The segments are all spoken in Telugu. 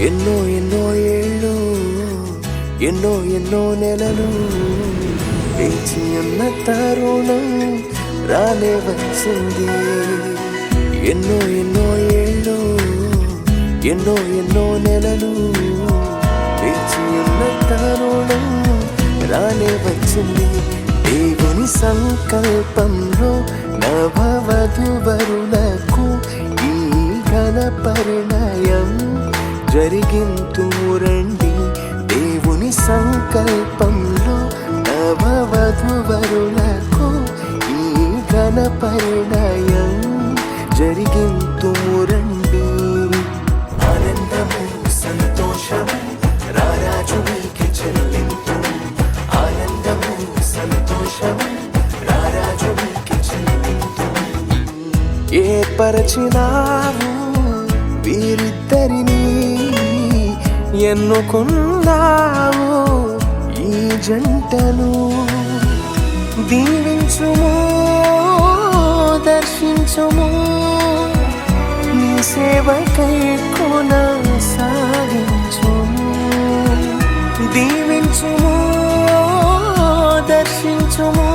ఎన్నో ఎన్నో ఏళ్ళు ఎన్నో నెలలు వేచి ఉన్న తరుణం రానే వచ్చింది. ఎన్నో ఏళ్ళు ఎన్నో నెలలు వేచి ఉన్న తరుణం రానే వచ్చింది. దేవుని సంకల్పంలో నవవధువరులకు ఈ ఘన పరిణయం జరిగింతురండి. దేవుని సంకల్పంలో నవవధువరులకు ఈ ఘన పరిణయం జరిగింతురండి. ఆనందము సంతోషము రారాజు నీకే చెల్లింతు. ఆనందము సంతోషము రారాజు నీకే చెల్లింతు. ఏర్పరచినావు వీరిద్దరిని, ఎన్నుకున్నావు ఈ జంటను. దీవించుము దర్శించుము, నీ సేవకై కొనసాగించుము. దీవించుము దర్శించుము,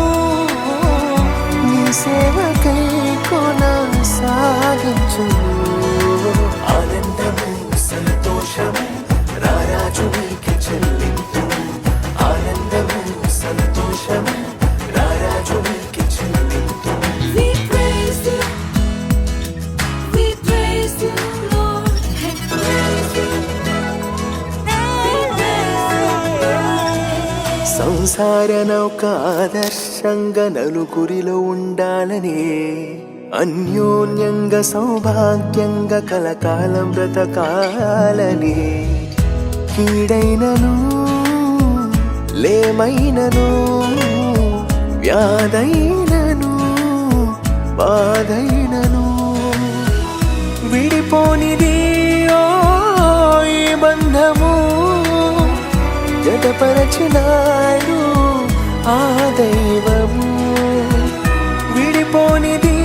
నీ సేవకై కొనసాగించుము. ఆనందము సంతోషము రారాజు నీకే చెల్లింతు. ఆనందము సంతోషము రారాజు నీకే చెల్లింతు. సంసార నౌక ఆదర్శంగా నలుగురిలో ఉండాలనే, అన్యోన్యంగా సౌభాగ్యంగా కలకాలం బ్రతకాలని. కీడైనను లేమైనను వ్యాధైనను బాధైనను విడిపోనిది ఓ ఈ బంధము. జతపరచినాడు ఆ దైవము. విడిపోనిది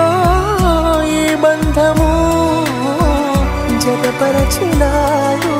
ఓ ఈ బంధము, జతపరచినాడు